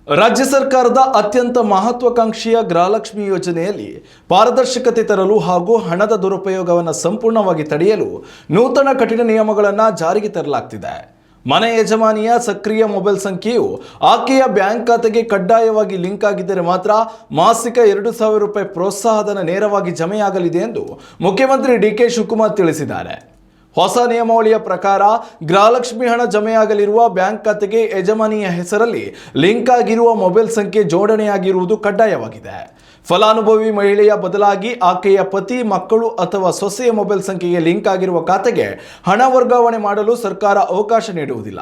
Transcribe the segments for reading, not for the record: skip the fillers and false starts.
ರಾಜ್ಯ ಸರ್ಕಾರದ ಅತ್ಯಂತ ಮಹತ್ವಾಕಾಂಕ್ಷಿಯ ಗೃಹಲಕ್ಷ್ಮಿ ಯೋಜನೆಯಲ್ಲಿ ಪಾರದರ್ಶಕತೆ ತರಲು ಹಾಗೂ ಹಣದ ದುರುಪಯೋಗವನ್ನು ಸಂಪೂರ್ಣವಾಗಿ ತಡೆಯಲು ನೂತನ ಕಠಿಣ ನಿಯಮಗಳನ್ನು ಜಾರಿಗೆ ತರಲಾಗ್ತಿದೆ. ಮನೆ ಯಜಮಾನಿಯ ಸಕ್ರಿಯ ಮೊಬೈಲ್ ಸಂಖ್ಯೆಯು ಆಕೆಯ ಬ್ಯಾಂಕ್ ಖಾತೆಗೆ ಕಡ್ಡಾಯವಾಗಿ ಲಿಂಕ್ ಆಗಿದ್ದರೆ ಮಾತ್ರ ಮಾಸಿಕ 2,000 ರೂಪಾಯಿ ಪ್ರೋತ್ಸಾಹಧನ ನೇರವಾಗಿ ಜಮೆಯಾಗಲಿದೆ ಎಂದು ಮುಖ್ಯಮಂತ್ರಿ ಡಿ.ಕೆ. ಶಿವಕುಮಾರ್ ತಿಳಿಸಿದ್ದಾರೆ. ಹೊಸ ನಿಯಮಾವಳಿಯ ಪ್ರಕಾರ ಗೃಹಲಕ್ಷ್ಮಿ ಹಣ ಜಮೆಯಾಗಲಿರುವ ಬ್ಯಾಂಕ್ ಖಾತೆಗೆ ಯಜಮಾನಿಯ ಹೆಸರಲ್ಲಿ ಲಿಂಕ್ ಆಗಿರುವ ಮೊಬೈಲ್ ಸಂಖ್ಯೆ ಜೋಡಣೆಯಾಗಿರುವುದು ಕಡ್ಡಾಯವಾಗಿದೆ. ಫಲಾನುಭವಿ ಮಹಿಳೆಯ ಬದಲಾಗಿ ಆಕೆಯ ಪತಿ, ಮಕ್ಕಳು ಅಥವಾ ಸೊಸೆಯ ಮೊಬೈಲ್ ಸಂಖ್ಯೆಗೆ ಲಿಂಕ್ ಆಗಿರುವ ಖಾತೆಗೆ ಹಣ ವರ್ಗಾವಣೆ ಮಾಡಲು ಸರ್ಕಾರ ಅವಕಾಶ ನೀಡುವುದಿಲ್ಲ.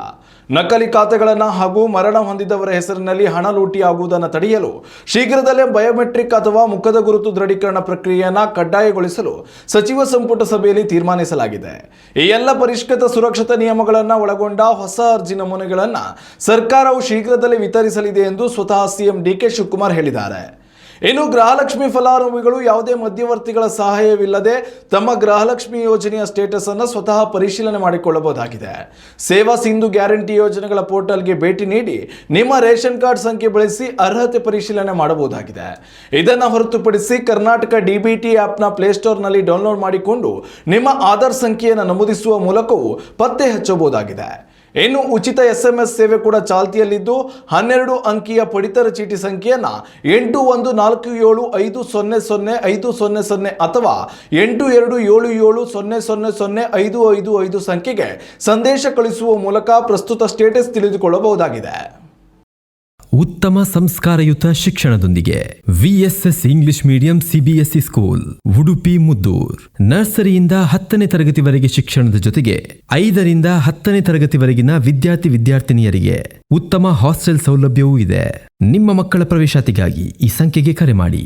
ನಕಲಿ ಖಾತೆಗಳನ್ನು ಹಾಗೂ ಮರಣ ಹೊಂದಿದವರ ಹೆಸರಿನಲ್ಲಿ ಹಣ ಲೂಟಿಯಾಗುವುದನ್ನು ತಡೆಯಲು ಶೀಘ್ರದಲ್ಲೇ ಬಯೋಮೆಟ್ರಿಕ್ ಅಥವಾ ಮುಖದ ಗುರುತು ದೃಢೀಕರಣ ಪ್ರಕ್ರಿಯೆಯನ್ನು ಕಡ್ಡಾಯಗೊಳಿಸಲು ಸಚಿವ ಸಂಪುಟ ಸಭೆಯಲ್ಲಿ ತೀರ್ಮಾನಿಸಲಾಗಿದೆ. ಈ ಎಲ್ಲ ಪರಿಷ್ಕೃತ ಸುರಕ್ಷತಾ ನಿಯಮಗಳನ್ನು ಒಳಗೊಂಡ ಹೊಸ ಅರ್ಜಿ ನಮೂನೆಗಳನ್ನು ಸರ್ಕಾರವು ಶೀಘ್ರದಲ್ಲೇ ವಿತರಿಸಲಿದೆ ಎಂದು ಸ್ವತಃ ಸಿಎಂ ಡಿ.ಕೆ. ಶಿವಕುಮಾರ್ ಹೇಳಿದ್ದಾರೆ. ಇನ್ನು ಗೃಹಲಕ್ಷ್ಮಿ ಫಲಾನುಭವಿಗಳು ಯಾವುದೇ ಮಧ್ಯವರ್ತಿಗಳ ಸಹಾಯವಿಲ್ಲದೆ ತಮ್ಮ ಗೃಹಲಕ್ಷ್ಮಿ ಯೋಜನೆಯ ಸ್ಟೇಟಸ್ ಅನ್ನು ಸ್ವತಃ ಪರಿಶೀಲನೆ ಮಾಡಿಕೊಳ್ಳಬಹುದಾಗಿದೆ. ಸೇವಾ ಸಿಂಧು ಗ್ಯಾರಂಟಿ ಯೋಜನೆಗಳ ಪೋರ್ಟಲ್ಗೆ ಭೇಟಿ ನೀಡಿ ನಿಮ್ಮ ರೇಷನ್ ಕಾರ್ಡ್ ಸಂಖ್ಯೆ ಬಳಸಿ ಅರ್ಹತೆ ಪರಿಶೀಲನೆ ಮಾಡಬಹುದಾಗಿದೆ. ಇದನ್ನು ಹೊರತುಪಡಿಸಿ ಕರ್ನಾಟಕ ಡಿಬಿಟಿ ಆ್ಯಪ್ನ ಪ್ಲೇಸ್ಟೋರ್ನಲ್ಲಿ ಡೌನ್ಲೋಡ್ ಮಾಡಿಕೊಂಡು ನಿಮ್ಮ ಆಧಾರ್ ಸಂಖ್ಯೆಯನ್ನು ನಮೂದಿಸುವ ಮೂಲಕವೂ ಪತ್ತೆ ಹಚ್ಚಬಹುದಾಗಿದೆ. ಇನ್ನು ಉಚಿತ SMS ಸೇವೆ ಕೂಡ ಚಾಲ್ತಿಯಲ್ಲಿದ್ದು 12 ಅಂಕಿಯ ಪಡಿತರ ಚೀಟಿ ಸಂಖ್ಯೆಯನ್ನು 8147500500 ಅಥವಾ 8277000555 ಸಂಖ್ಯೆಗೆ ಸಂದೇಶ ಕಳಿಸುವ ಮೂಲಕ ಪ್ರಸ್ತುತ ಸ್ಟೇಟಸ್ ತಿಳಿದುಕೊಳ್ಳಬಹುದಾಗಿದೆ. ಉತ್ತಮ ಸಂಸ್ಕಾರಯುತ ಶಿಕ್ಷಣದೊಂದಿಗೆ VSS English medium CBSE school Udupi Muddur. ನರ್ಸರಿಯಿಂದ 10ನೇ ತರಗತಿವರೆಗೆ ಶಿಕ್ಷಣದ ಜೊತೆಗೆ 5ರಿಂದ 10ನೇ ತರಗತಿವರೆಗಿನ ವಿದ್ಯಾರ್ಥಿನಿಯರಿಗೆ ಉತ್ತಮ ಹಾಸ್ಟೆಲ್ ಸೌಲಭ್ಯವೂ ಇದೆ. ನಿಮ್ಮ ಮಕ್ಕಳ ಪ್ರವೇಶಾತಿಗಾಗಿ ಈ ಸಂಖ್ಯೆಗೆ ಕರೆ ಮಾಡಿ.